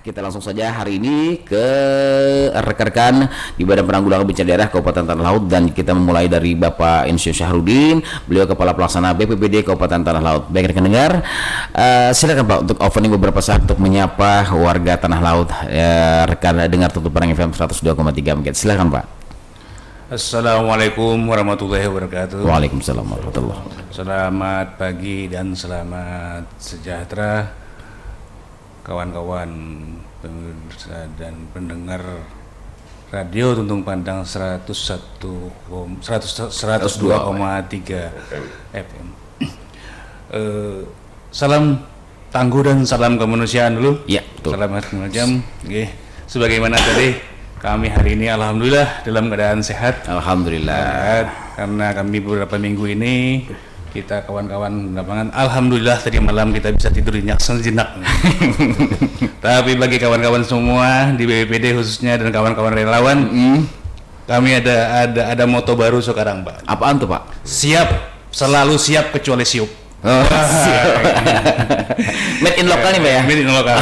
kita langsung saja hari ini ke rekan-rekan di Badan Penanggulangan Bencana Daerah Kabupaten Tanah Laut, dan kita memulai dari Bapak Insinyur Syahrudin, beliau Kepala Pelaksana BPBD Kabupaten Tanah Laut. Baik rekan dengar, silakan Pak untuk opening beberapa saat untuk menyapa warga Tanah Laut, rekan dengar Tutup Parang FM 102,3 MHz. Silakan Pak. Assalamualaikum warahmatullahi wabarakatuh. Waalaikumsalam warahmatullahi wabarakatuh. Selamat pagi dan selamat sejahtera kawan-kawan pemirsa dan pendengar radio Tuntung Pandang 102,3 FM. Salam tangguh dan salam kemanusiaan dulu. Ya, betul. Selamat menajam. Sebagaimana tadi, kami hari ini alhamdulillah dalam keadaan sehat. Alhamdulillah. Karena kami beberapa minggu ini kita kawan-kawan lapangan, alhamdulillah tadi malam kita bisa tidur nyenyak sejenak. Tapi bagi kawan-kawan semua di BPBD khususnya dan kawan-kawan relawan, kami ada moto baru sekarang, Pak. Apaan tuh Pak? Siap, selalu siap kecuali siup. Oh, siap. Made in lokal nih Pak ya? Made in lokal.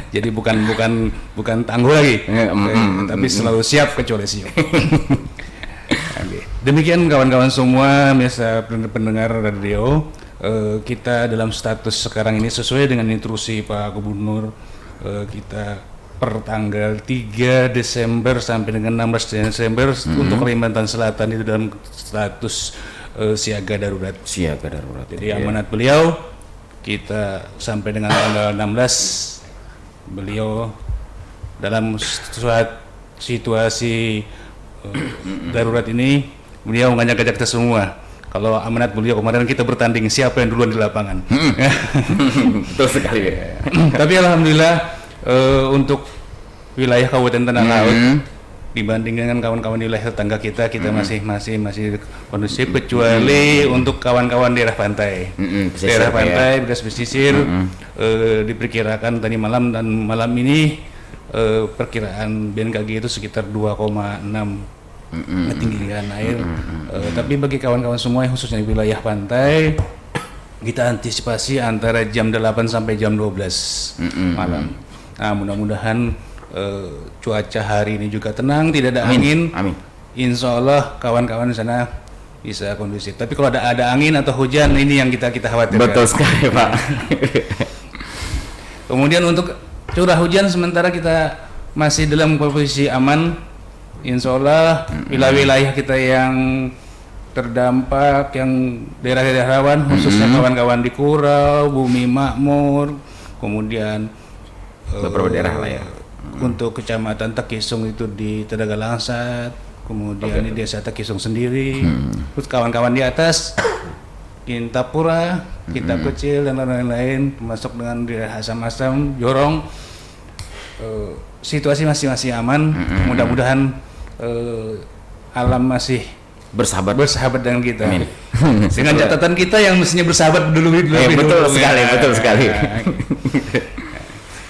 Jadi bukan tangguh lagi, tapi selalu siap kecuali siup. Demikian kawan-kawan semua, biasa pendengar radio, kita dalam status sekarang ini sesuai dengan instruksi Pak Gubernur, kita per tanggal 3 Desember sampai dengan 16 Desember untuk Kalimantan Selatan itu dalam status siaga darurat. Siaga darurat. Jadi amanat beliau, kita sampai dengan tanggal 16 beliau dalam situasi darurat ini, beliau ngajak kita semua. Kalau amanat beliau kemarin kita bertanding siapa yang duluan di lapangan. Betul sekali. Tapi alhamdulillah untuk wilayah Kabupaten Tanah Laut dibanding dengan kawan-kawan di wilayah tetangga kita masih kondusif, kecuali untuk kawan-kawan daerah pantai. Daerah pantai, bekas pesisir, diperkirakan tadi malam dan malam ini perkiraan BMKG itu sekitar 2,6 ketinggian air. Tapi bagi kawan-kawan semua khususnya di wilayah pantai, kita antisipasi antara jam 8 sampai jam 12 malam. Nah, mudah-mudahan cuaca hari ini juga tenang, tidak ada angin. Amin. Insya Allah kawan-kawan di sana bisa kondusif. Tapi kalau ada angin atau hujan, ini yang kita khawatirkan. Betul sekali Pak. Kemudian untuk curah hujan sementara kita masih dalam posisi aman. Insya Allah wilayah-wilayah kita yang terdampak, yang daerah-daerah rawan, khususnya kawan-kawan di Kurau, Bumi Makmur, kemudian beberapa daerah lah ya. Untuk kecamatan Tekisung itu di Tenaga Langsat, kemudian di desa Tekisung sendiri, terus kawan-kawan di atas Kintapura, Kitab Kecil dan lain-lain, termasuk dengan daerah Asam-Asam, Jorong, situasi masih aman. Mudah-mudahan alam masih bersahabat dengan kita. Amin. Dengan catatan kita yang mestinya bersahabat dulu. Betul sekali.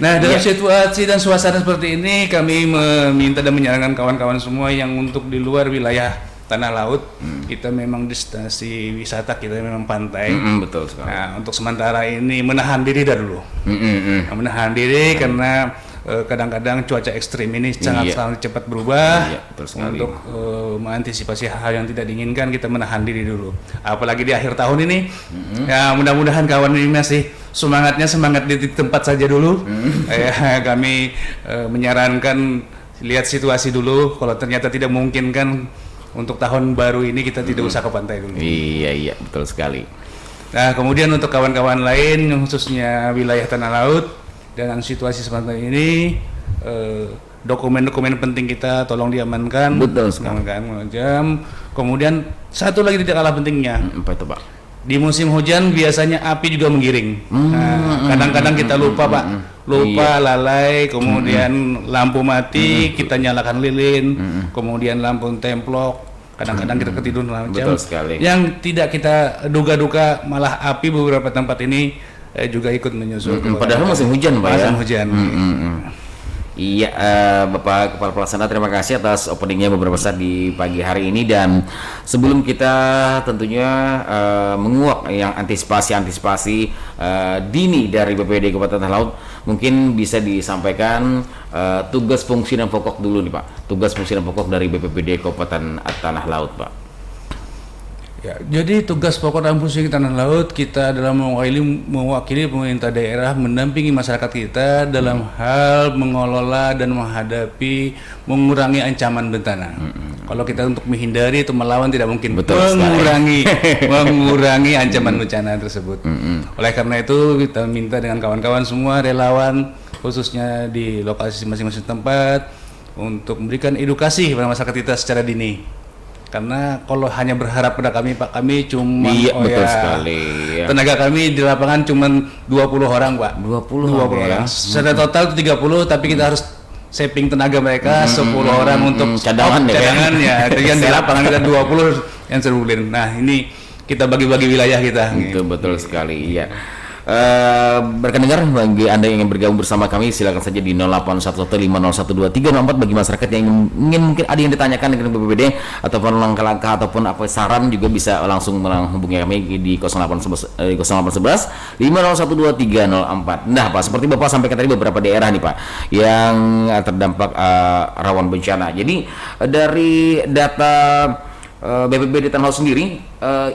Nah, dalam situasi dan suasana seperti ini, kami meminta dan menyarankan kawan-kawan semua yang untuk di luar wilayah Tanah Laut, kita memang destinasi wisata kita memang pantai. Betul sekali. Nah, untuk sementara ini menahan diri dulu. Menahan diri karena kadang-kadang cuaca ekstrim ini sangat cepat berubah. Betul sekali. Untuk mengantisipasi hal yang tidak diinginkan, kita menahan diri dulu. Apalagi di akhir tahun ini, ya mudah-mudahan kawan ini masih semangat di tempat saja dulu. Kami menyarankan lihat situasi dulu. Kalau ternyata tidak memungkinkan untuk tahun baru ini, kita tidak usah ke pantai dulu. Iya, betul sekali. Nah, kemudian untuk kawan-kawan lain, khususnya wilayah Tanah Laut, dengan situasi seperti ini, dokumen-dokumen penting kita tolong diamankan. Betul sekali. Kemudian satu lagi tidak kalah pentingnya, Apa itu Pak? di musim hujan biasanya api juga menggiring. Kadang-kadang kita lupa Pak, lalai, kemudian lampu mati, kita nyalakan lilin, kemudian lampu templok, kadang-kadang kita ketiduran. Betul sekali. Yang tidak kita duga-duga malah api beberapa tempat ini juga ikut menyusul. Padahal musim hujan Pak ya? Musim hujan. Iya, Bapak Kepala Pelaksana, terima kasih atas openingnya beberapa saat di pagi hari ini. Dan sebelum kita tentunya menguak yang antisipasi dini dari BPBD Kabupaten Tanah Laut, mungkin bisa disampaikan tugas fungsi dan pokok dulu nih Pak. Tugas fungsi dan pokok dari BPBD Kabupaten Tanah Laut, Pak. Ya, jadi tugas pokok dan fungsi Tanah Laut kita adalah mewakili pemerintah daerah, mendampingi masyarakat kita dalam hal mengelola dan mengurangi ancaman bencana. Kalau kita untuk menghindari atau melawan tidak mungkin. Betul mengurangi ancaman bencana tersebut. Oleh karena itu kita minta dengan kawan-kawan semua relawan, khususnya di lokasi masing-masing tempat, untuk memberikan edukasi kepada masyarakat kita secara dini. Karena kalau hanya berharap pada kami Pak, kami cuma betul sekali ya. Tenaga kami di lapangan cuma 20 orang Pak. 20 orang. Secara total itu 30, tapi kita harus saving tenaga mereka 10 orang untuk cadangan ya. Jadi di lapangan kita 20 yang seruling. Nah, ini kita bagi-bagi wilayah kita. Itu betul sekali, iya. Rekan dengar, bagi Anda yang ingin bergabung bersama kami silakan saja di 0811501234. Bagi masyarakat yang ingin mungkin ada yang ditanyakan dengan BPBD ataupun langkah-langkah ataupun apa saran, juga bisa langsung menghubungi kami di 0811 50123004. Nah Pak, seperti Bapak sampaikan tadi beberapa daerah nih Pak yang terdampak rawan bencana. Jadi dari data BPBD Tanah Laut sendiri,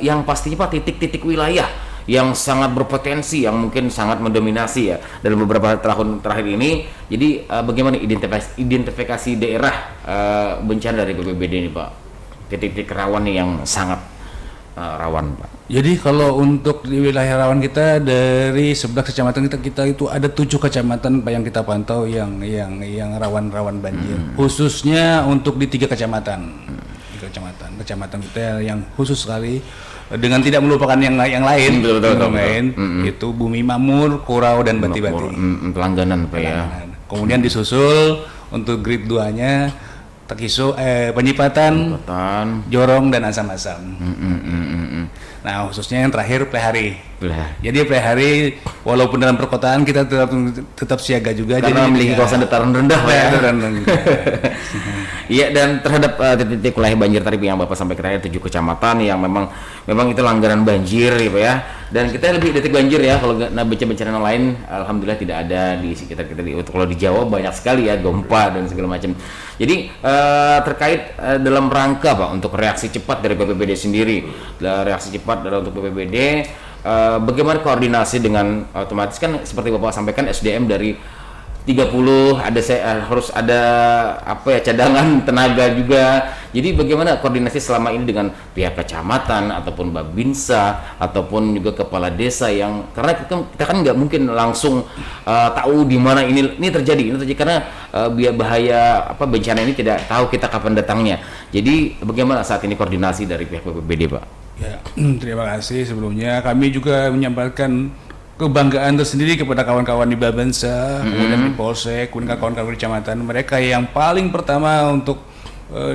yang pastinya Pak titik-titik wilayah yang sangat berpotensi, yang mungkin sangat mendominasi ya dalam beberapa tahun terakhir ini. Jadi bagaimana identifikasi daerah bencana dari BPBD ini Pak? Titik-titik rawan nih yang sangat rawan Pak. Jadi kalau untuk di wilayah rawan kita dari 11 kecamatan kita itu ada 7 kecamatan Pak yang kita pantau yang rawan banjir. Khususnya untuk di 3 kecamatan. Kecamatan kita yang khusus sekali, dengan tidak melupakan yang lain. Itu Bumi Makmur, Kurau dan Bati-Bati. Pelangganan Pak ya. Kemudian disusul untuk grade 2-nya Tekiso, Penyipatan, Jorong dan Asam-Asam. Nah, khususnya yang terakhir Plehari. Jadi Plehari walaupun dalam perkotaan kita tetap siaga juga, karena jadi memiliki kawasan dataran rendah Pak ya. Iya, dan terhadap titik wilayah banjir tadi yang Bapak sampaikan tadi 7 kecamatan yang memang itu langganan banjir ya Pak ya. Dan kita lebih detik banjir ya, kalau bencana yang lain alhamdulillah tidak ada di sekitar kita. Kalau di Jawa banyak sekali ya, gempa dan segala macam. Jadi terkait dalam rangka Pak untuk reaksi cepat dari BPBD sendiri, reaksi cepat untuk BPBD, bagaimana koordinasi dengan otomatis kan seperti Bapak sampaikan SDM dari 30 harus ada cadangan tenaga juga. Jadi bagaimana koordinasi selama ini dengan pihak kecamatan ataupun Babinsa ataupun juga kepala desa, yang karena kita kan nggak mungkin langsung tahu di mana ini terjadi karena bahaya bencana ini tidak tahu kita kapan datangnya. Jadi bagaimana saat ini koordinasi dari pihak BPBD Pak? Ya, terima kasih. Sebelumnya kami juga menyampaikan kebanggaan tersendiri kepada kawan-kawan di Babinsa, kemudian di Polsek, kemudian kawan-kawan di kecamatan, mereka yang paling pertama untuk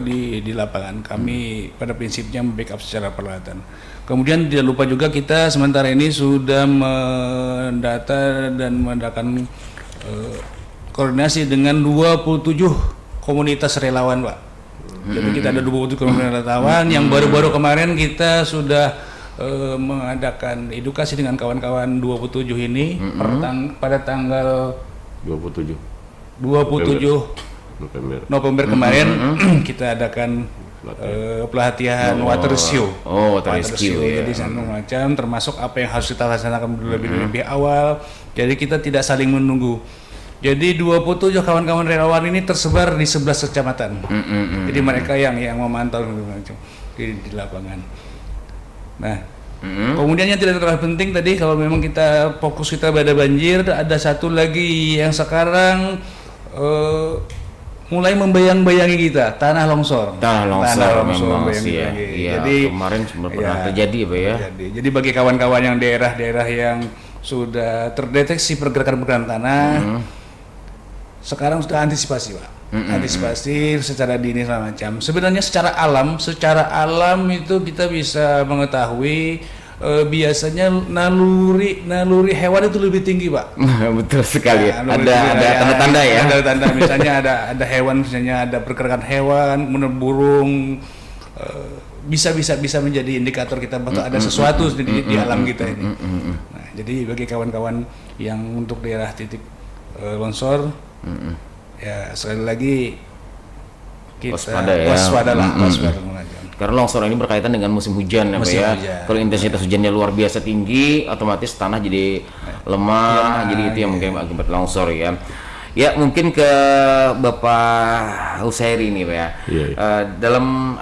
di lapangan. Kami pada prinsipnya membackup secara peralatan. Kemudian tidak lupa juga kita sementara ini sudah mendata dan mengadakan koordinasi dengan 27 komunitas relawan Pak. Jadi kita ada 27 komunitas relawan yang baru-baru kemarin kita sudah mengadakan edukasi dengan kawan-kawan 27 ini pada tanggal 27 November kemarin kita adakan pelatihan water rescue. Water rescue ya. Jadi macam termasuk apa yang harus kita laksanakan lebih awal. Jadi kita tidak saling menunggu. Jadi 27 kawan-kawan relawan ini tersebar di 11 kecamatan. Jadi mereka yang memantau di lapangan. Nah, kemudian yang tidak terlalu penting tadi, kalau memang kita fokus kita pada banjir, ada satu lagi yang sekarang mulai membayang-bayangi kita, tanah longsor memang sih ya. Jadi kemarin pernah terjadi Pak ya. Jadi bagi kawan-kawan yang daerah-daerah yang sudah terdeteksi pergerakan tanah, sekarang sudah antisipasi Pak. Antisipasi secara dini segala macam. Sebenarnya secara alam itu kita bisa mengetahui biasanya naluri hewan itu lebih tinggi, Pak. Betul sekali. Nah, Ada tanda-tanda ya. Ada tanda, misalnya ada hewan, misalnya ada pergerakan hewan, burung, bisa menjadi indikator kita bahwa ada sesuatu di alam kita ini. Nah, jadi bagi kawan-kawan yang untuk daerah titik longsor, ya sekali lagi kita waspada lah. Karena longsor ini berkaitan dengan musim hujan ya, Pak ya. Kalau intensitas hujannya luar biasa tinggi, otomatis tanah jadi lemah, jadi itu yang mungkin akibat longsor ya. Ya mungkin ke Bapak Husairi nih Pak ya. Dalam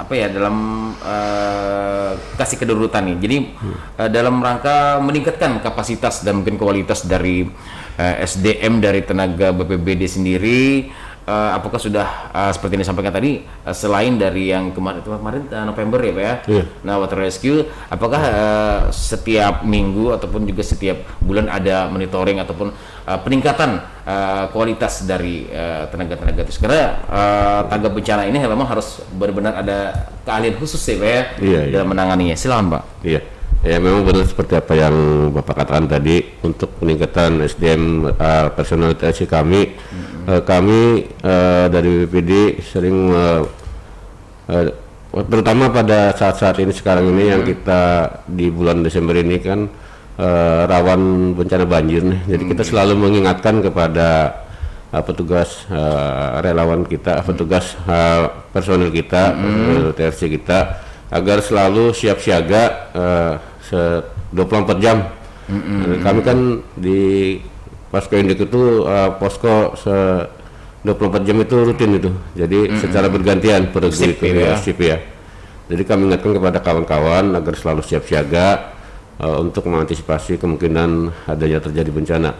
kasih kedaruratan nih. Jadi dalam rangka meningkatkan kapasitas dan mungkin kualitas dari SDM dari tenaga BPBD sendiri, apakah sudah seperti yang disampaikan tadi, selain dari yang kemarin November ya Pak ya, nah water rescue, apakah setiap minggu ataupun juga setiap bulan ada monitoring ataupun peningkatan kualitas dari tenaga-tenaga itu? Karena tanggap bencana ini memang harus benar-benar ada keahlian khusus ya Pak ya, dalam menanganinya. Silakan Pak. Ya memang benar seperti apa yang Bapak katakan tadi, untuk peningkatan SDM personal TNI kami, kami dari BPD sering terutama pada saat-saat ini sekarang ini yang kita di bulan Desember ini kan rawan bencana banjir nih. Jadi kita selalu mengingatkan kepada petugas relawan kita, petugas personil kita, TRC kita, agar selalu siap siaga 24 jam. Kami kan di Posko Induk itu posko 24 jam itu rutin itu. Jadi secara bergantian per shift ya. Jadi kami ingatkan kepada kawan-kawan agar selalu siap siaga untuk mengantisipasi kemungkinan adanya terjadi bencana.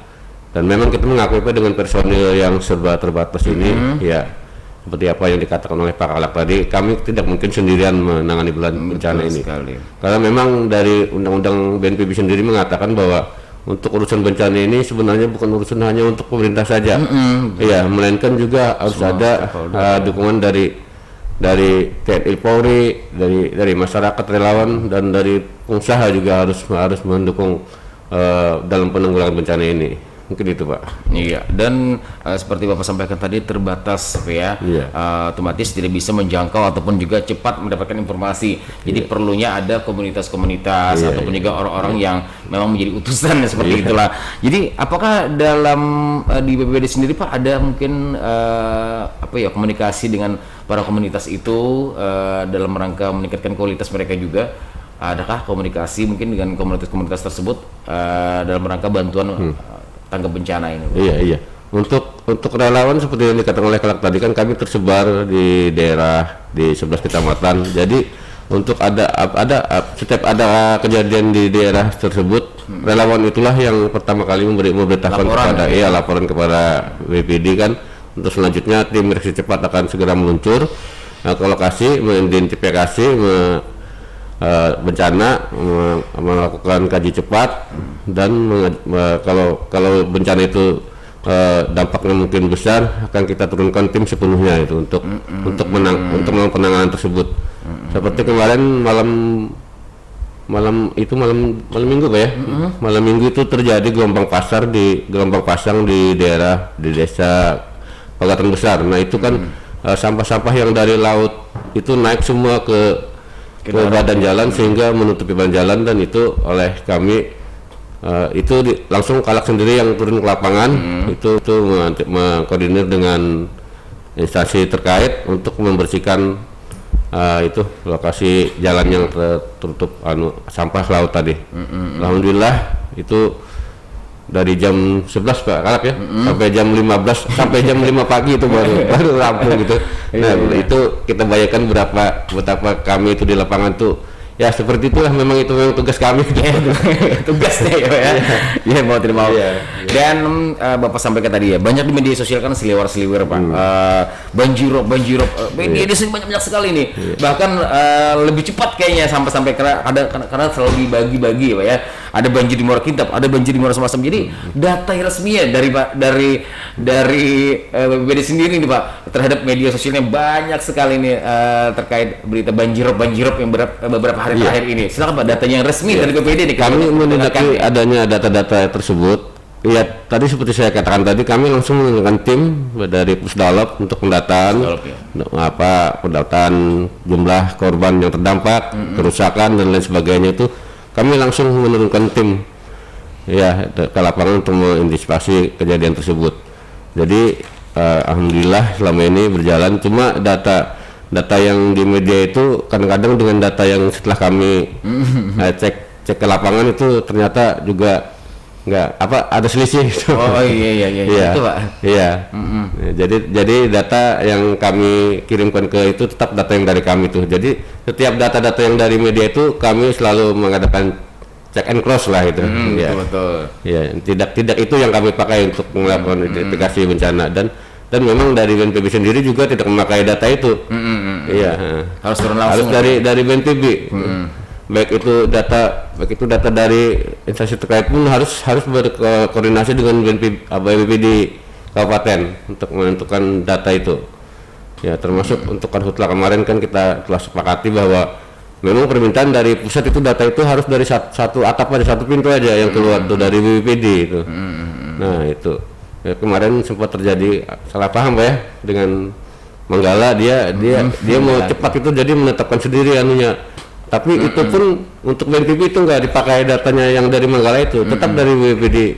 Dan memang kita mengakui dengan personil yang serba terbatas ini, ya seperti apa yang dikatakan oleh Pak Kalak tadi, kami tidak mungkin sendirian menangani bencana ini. Karena memang dari Undang-Undang BNPB sendiri mengatakan bahwa untuk urusan bencana ini sebenarnya bukan urusan hanya untuk pemerintah saja, ya, melainkan juga harus ada dukungan dari TNI Polri, dari masyarakat relawan, dan dari pengusaha juga harus mendukung dalam penanggulangan bencana ini. Mungkin itu Pak. Iya, dan seperti Bapak sampaikan tadi terbatas Pak ya, otomatis tidak bisa menjangkau ataupun juga cepat mendapatkan informasi. Jadi perlunya ada komunitas-komunitas ataupun juga orang-orang yang memang menjadi utusan seperti itulah. Jadi apakah dalam di BPBD sendiri Pak ada mungkin komunikasi dengan para komunitas itu dalam rangka meningkatkan kualitas mereka juga? Adakah komunikasi mungkin dengan komunitas-komunitas tersebut dalam rangka bantuan tanggap bencana ini? Iya. Untuk relawan seperti yang dikatakan oleh Kalak tadi, kan kami tersebar di daerah di 11 kecamatan. Jadi untuk setiap ada kejadian di daerah tersebut, relawan itulah yang pertama kali memberitahukan laporan kepada BPD kan. Untuk selanjutnya tim reaksi cepat akan segera meluncur ke lokasi, mengidentifikasi bencana, melakukan kaji cepat, dan kalau bencana itu dampaknya mungkin besar, akan kita turunkan tim sepenuhnya itu untuk melakukan penanganan tersebut. Seperti kemarin malam minggu Pak ya, malam minggu itu terjadi gelombang pasang di desa Pagatan Besar. Nah itu kan sampah-sampah yang dari laut itu naik semua ke badan jalan sehingga menutupi badan jalan, dan itu oleh kami langsung Kalak sendiri yang turun ke lapangan, itu mengkoordinir dengan instansi terkait untuk membersihkan itu lokasi jalan yang tertutup sampah laut tadi. Alhamdulillah itu dari jam 11 Pak Kalak ya, sampai jam 15, sampai jam 5 pagi itu baru rampung gitu. Nah itu kita bayangkan betapa kami itu di lapangan tuh, ya seperti itulah, memang tugas kami. Tugasnya ya mau tidak mau. Dan Bapak sampaikan tadi ya, banyak di media sosial kan seliwer Pak, banjirop media di sini banyak sekali nih. Bahkan lebih cepat kayaknya sampai karena selalu dibagi-bagi ya Pak ya. ada banjir di Muara Kintab, ada banjir di Muara Semasam. Jadi data yang resminya dari BPBD sendiri nih Pak terhadap media sosialnya banyak sekali nih terkait berita banjirop yang beberapa hari terakhir ini. Silakan Pak, datanya yang resmi dari BPBD nih. Kami menindaklanjuti adanya data-data tersebut. Ya, tadi seperti saya katakan tadi, kami langsung menggunakan tim dari Pusdalop untuk pendataan, pendataan jumlah korban yang terdampak, kerusakan dan lain sebagainya itu. Kami langsung menurunkan tim ya ke lapangan untuk mengantisipasi kejadian tersebut. Jadi alhamdulillah selama ini berjalan. Cuma data yang di media itu kadang-kadang dengan data yang setelah kami cek ke lapangan itu ternyata juga ada selisih itu. Oh iya itu Pak. Iya. Jadi data yang kami kirimkan ke itu tetap data yang dari kami tuh. Jadi setiap data-data yang dari media itu kami selalu mengadakan check and cross lah itu. Ya. Betul. Ya, tidak itu yang kami pakai untuk melakukan identifikasi bencana dan memang dari BNPB sendiri juga tidak memakai data itu. Iya. Harus turun langsung. Harus dari BNPB. Baik itu data dari instansi terkait pun harus berkoordinasi dengan BPBD kabupaten untuk menentukan data itu. Ya, termasuk untuk karhutla kemarin kan kita telah sepakati bahwa memang permintaan dari pusat itu data itu harus dari satu atap aja, satu pintu aja yang keluar tuh dari BPBD itu. Nah itu ya, kemarin sempat terjadi salah paham Pak ya dengan Manggala, dia mau cepat itu jadi menetapkan sendiri anunya. Tapi itu pun untuk BNPB itu nggak dipakai datanya yang dari Manggala itu, tetap dari BPBD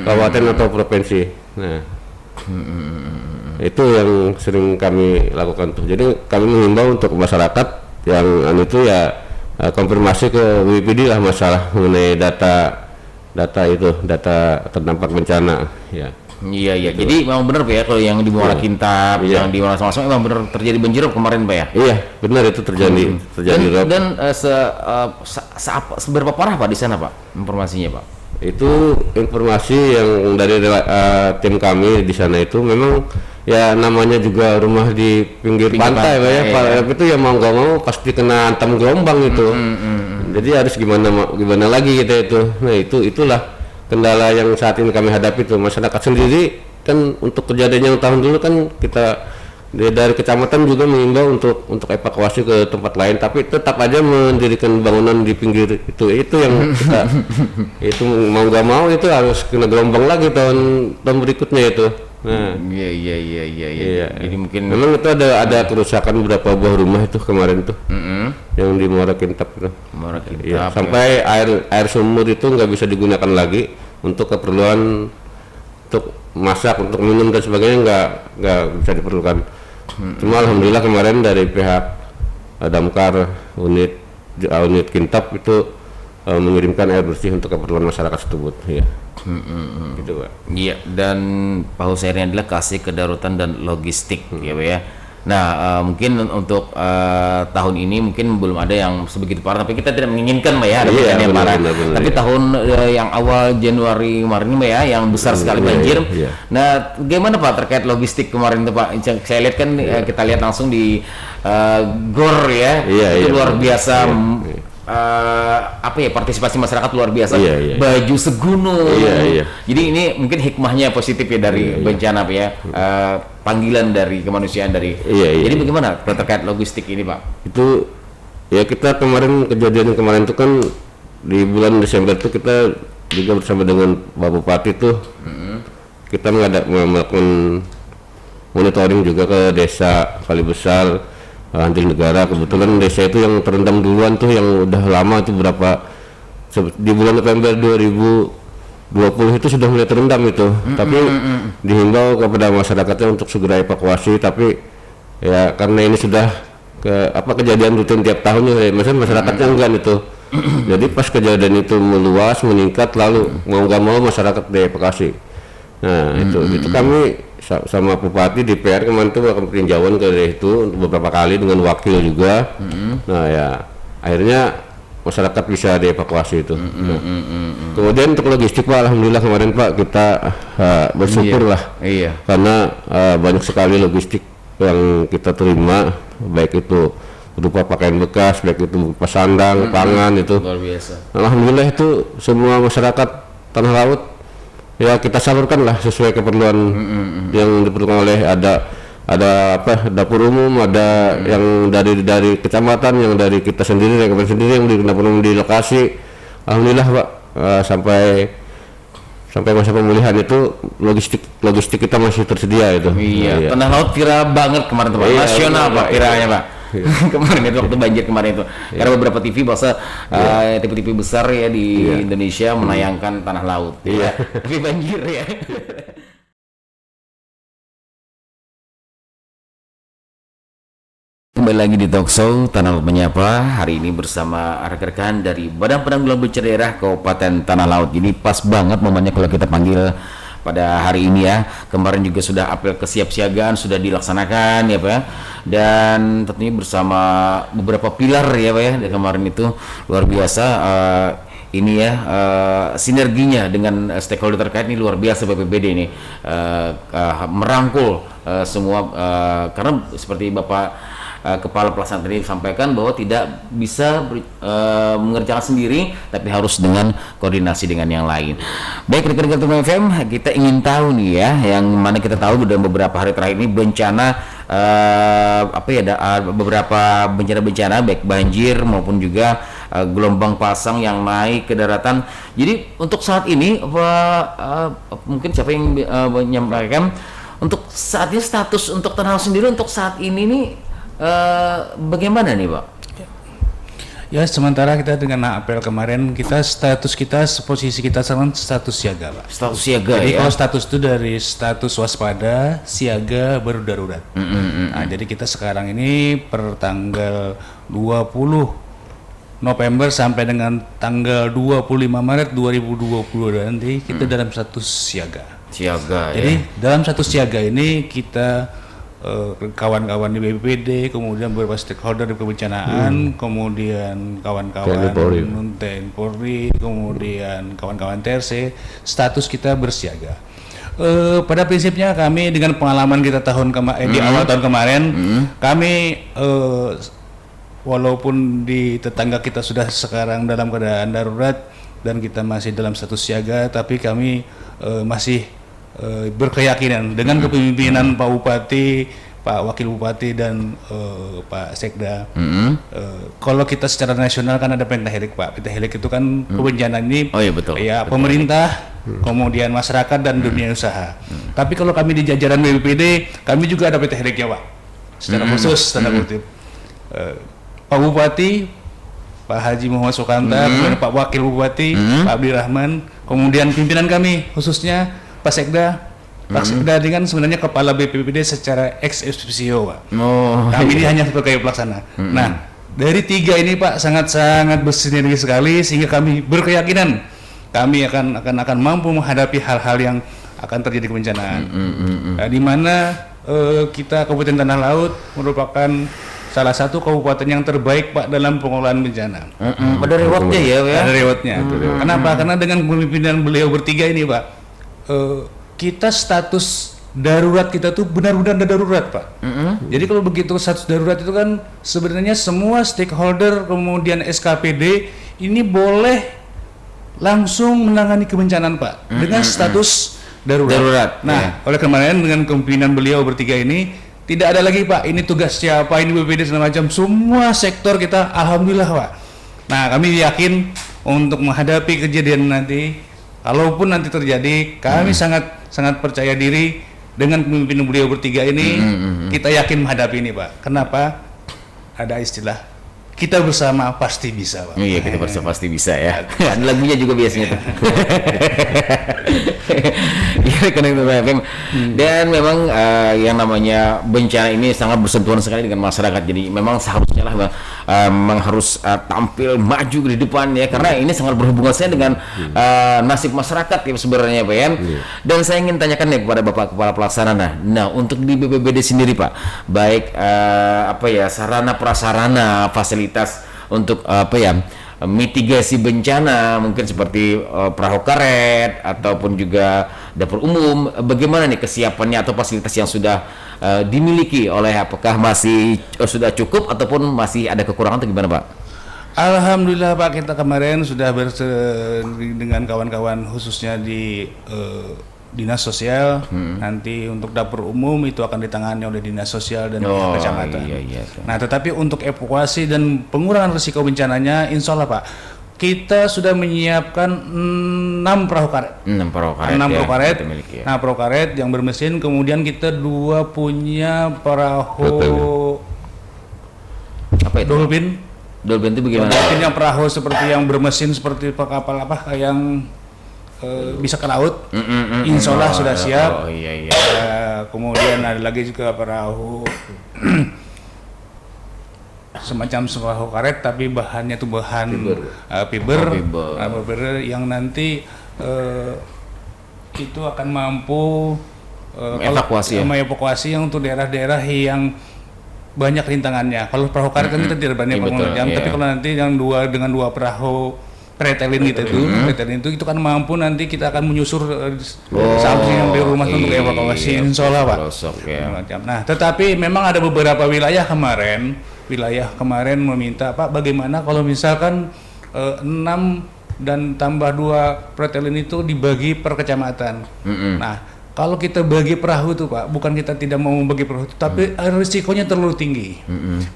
kabupaten atau provinsi. Nah, itu yang sering kami lakukan tuh. Jadi kami menghimbau untuk masyarakat yang itu ya konfirmasi ke BPBD lah masalah mengenai data terdampak bencana. Ya. Iya. Jadi memang benar Pak ya kalau yang di Muara Kintab, yang di Muara Semasam memang benar terjadi banjirop kemarin Pak ya. Iya, benar itu terjadi rob. Dan seberapa parah Pak di sana Pak informasinya Pak? Itu informasi yang dari tim kami di sana itu memang ya namanya juga rumah di pinggir pantai Pak ya. Itu ya mau nggak mau pasti kena hantam gelombang itu. Jadi harus gimana lagi kita itu. Nah itulah kendala yang saat ini kami hadapi tuh. Masyarakat sendiri kan untuk kejadian yang tahun dulu kan kita dari kecamatan juga mengimbau untuk evakuasi ke tempat lain, tapi tetap aja mendirikan bangunan di pinggir itu yang kita itu mau nggak mau itu harus kena gelombang lagi tahun berikutnya itu. Nah, iya. Jadi mungkin memang itu ada kerusakan beberapa buah rumah itu kemarin tuh, yang di Muara Kintab itu. Ya, sampai air sumur itu nggak bisa digunakan lagi untuk keperluan untuk masak, untuk minum dan sebagainya nggak bisa diperlukan. Cuma alhamdulillah kemarin dari pihak damkar unit Kintab itu mengirimkan air bersih untuk keperluan masyarakat tersebut. Ya. Gitu Pak. Iya, dan Pak Husairnya adalah kasih kedaruratan dan logistik ya Pak ya. Nah mungkin untuk tahun ini mungkin belum ada yang sebegitu parah, tapi kita tidak menginginkan Pak ya ada bencana yang parah. Tapi tahun yang awal Januari kemarin Pak ya yang besar sekali banjir. Nah bagaimana Pak terkait logistik kemarin tuh Pak? Saya lihat kan kita lihat langsung di GOR ya, itu luar biasa. Partisipasi masyarakat luar biasa, baju segunung. Jadi ini mungkin hikmahnya positif ya dari bencana Pak ya, panggilan dari kemanusiaan dari. Jadi bagaimana terkait logistik ini Pak? Itu ya kita kejadian kemarin itu kan di bulan Desember itu kita juga bersama dengan Pak Bupati tuh kita melakukan monitoring juga ke desa Kali Besar, Antil Negara. Kebetulan desa itu yang terendam duluan tuh yang udah lama itu di bulan November 2020 itu sudah mulai terendam itu. Tapi dihimbau kepada masyarakatnya untuk segera evakuasi, tapi ya karena ini sudah kejadian rutin tiap tahunnya, masyarakatnya enggan itu. Jadi pas kejadian itu meluas meningkat lalu mau nggak mau masyarakat dievakuasi. Nah itu kami sama Bupati di PR kemarin tuh akan peninjauan ke itu beberapa kali dengan wakil juga. Nah ya akhirnya masyarakat bisa dievakuasi itu. Kemudian untuk logistik Pak, alhamdulillah kemarin Pak kita bersyukur lah karena banyak sekali logistik yang kita terima, baik itu berupa pakaian bekas, baik itu berupa sandang, pangan itu. Luar biasa. Alhamdulillah itu semua masyarakat Tanah Laut ya kita salurkan lah sesuai keperluan yang diperlukan oleh ada apa dapur umum, ada yang dari kecamatan, yang dari kita sendiri, dari kabupaten sendiri, yang di dapur umum di lokasi. Alhamdulillah Pak, sampai masa pemulihan itu logistik kita masih tersedia itu. Iya. Tanah Laut viral banget kemarin tuh Pak. Iya, Nasional iya, Pak iya. viralnya Pak. Kemarin itu waktu banjir kemarin itu. Karena beberapa TV bahasa TV-TV besar ya di Indonesia menayangkan Tanah Laut. Iya. Tapi banjir ya. Kembali lagi di Talkshow Tanah Laut Menyapa. Hari ini bersama rekan-rekan dari Badan Penanggulangan Bencana Daerah Kabupaten Tanah Laut. Jadi pas banget momennya kalau kita panggil pada hari ini ya. Kemarin juga sudah apel kesiapsiagaan sudah dilaksanakan ya Pak ya. Dan tentunya bersama beberapa pilar ya Pak ya. Dan kemarin itu luar biasa ini ya sinerginya dengan stakeholder terkait ini luar biasa BPBD ini merangkul semua karena seperti Bapak Kepala Pelaksana tadi sampaikan bahwa tidak bisa mengerjakan sendiri tapi harus dengan koordinasi dengan yang lain. Baik rekan-rekan Tumai FM, kita ingin tahu nih ya, yang mana kita tahu dalam beberapa hari terakhir ini bencana beberapa bencana baik banjir maupun juga gelombang pasang yang naik ke daratan. Jadi untuk saat ini mungkin siapa yang menyampaikan untuk saat ini status untuk Tanah Laut sendiri untuk saat ini nih bagaimana nih Pak? Ya sementara kita dengan apel kemarin status kita posisi kita sekarang status siaga Pak. Status siaga. Jadi ya? kalau status itu dari status waspada, siaga, baru darurat. Nah jadi kita sekarang ini per tanggal 20 November sampai dengan tanggal 25 Maret 2020 nanti kita dalam status siaga. Siaga. Jadi dalam status siaga ini kita kawan-kawan di BPBD, kemudian beberapa stakeholder di kebencanaan, kemudian kawan-kawan TNI Polri, kemudian kawan-kawan TRC, status kita bersiaga. Pada prinsipnya kami dengan pengalaman kita di awal tahun kemarin, kami walaupun di tetangga kita sudah sekarang dalam keadaan darurat dan kita masih dalam status siaga, tapi kami masih berkeyakinan dengan kepemimpinan Pak Bupati, Pak Wakil Bupati dan Pak Sekda. Kalau kita secara nasional kan ada Pentahelix Pak. Pentahelix itu kan kebencanaan ini betul. Ya pemerintah, kemudian masyarakat dan dunia usaha. Tapi kalau kami di jajaran BPBD, kami juga ada Pentahelixnya Pak. Secara khusus tanda kutip. Pak Bupati, Pak Haji Muhammad Sukanta, kemudian Pak Wakil Bupati, Pak Abdirrahman, kemudian pimpinan kami khususnya Pak Sekda. Pak Sekda dengan sebenarnya kepala BPBD secara ex officio Pak. Kami ini hanya sebagai pelaksana. Nah, dari tiga ini Pak sangat-sangat bersinergi sekali sehingga kami berkeyakinan kami akan mampu menghadapi hal-hal yang akan terjadi kebencanaan. Di mana kita Kabupaten Tanah Laut merupakan salah satu kabupaten yang terbaik Pak dalam pengelolaan bencana. Ada rewardnya ya, Ada rewardnya. Kenapa? Karena dengan kepemimpinan beliau bertiga ini Pak, kita status darurat kita tuh benar-benar darurat Pak. Jadi kalau begitu status darurat itu kan sebenarnya semua stakeholder kemudian SKPD ini boleh langsung menangani kebencanaan Pak dengan status darurat. Nah, oleh kemarin dengan kepemimpinan beliau bertiga ini tidak ada lagi Pak, ini tugas siapa, ini BPD segala macam, semua sektor kita alhamdulillah Pak. Nah, kami yakin untuk menghadapi kejadian nanti, kalaupun nanti terjadi, kami sangat percaya diri dengan kepemimpinan beliau bertiga ini, kita yakin menghadapi ini Pak. Kenapa? Ada istilah, kita bersama pasti bisa Pak. Iya, kita bersama pasti bisa ya. Ada lagunya juga biasanya tuh. Dan memang yang namanya bencana ini sangat bersentuhan sekali dengan masyarakat. Jadi memang seharusnya lah memang harus tampil maju di depan ya, karena ini sangat berhubungan sekali dengan nasib masyarakat ya sebenarnya Pak ya. Dan saya ingin tanyakan nih kepada Bapak Kepala Pelaksana. Nah, untuk di BPBD sendiri Pak, baik sarana prasarana fasilitas untuk mitigasi bencana mungkin seperti perahu karet ataupun juga dapur umum, bagaimana nih kesiapannya atau fasilitas yang sudah dimiliki oleh, apakah masih sudah cukup ataupun masih ada kekurangan atau gimana Pak? Alhamdulillah Pak, kita kemarin sudah dengan kawan-kawan khususnya di Dinas Sosial. Nanti untuk dapur umum itu akan ditangani oleh Dinas Sosial dan pihak kecamatan. Iya. Nah, tetapi untuk evakuasi dan pengurangan risiko bencananya, insya Allah Pak, kita sudah menyiapkan 6 perahu karet. 6 perahu karet. 6 perahu karet. Kita miliki, ya. Nah, perahu karet yang bermesin, kemudian kita 2 punya perahu Apa itu? Dolphin itu bagaimana? Dolphin yang perahu seperti yang bermesin seperti kapal yang bisa ke laut. Insya Allah sudah siap. Iya. Kemudian ada lagi juga perahu semacam perahu karet tapi bahannya itu bahan fiber yang nanti itu akan mampu mengevakuasi yang untuk daerah-daerah yang banyak rintangannya. Kalau perahu karet kan kita tidak banyak pengunjung, tapi kalau nanti yang dengan dua perahu pretelin gitu pretelin itu kan mampu nanti kita akan menyusur sampai sampai rumah untuk evakuasi, insya Allah Pak. Nah, tetapi memang ada beberapa wilayah kemarin meminta Pak, bagaimana kalau misalkan 6 dan tambah 2 pretelin itu dibagi per kecamatan. Nah, kalau kita bagi perahu tuh Pak, bukan kita tidak mau membagi perahu, tapi risikonya terlalu tinggi.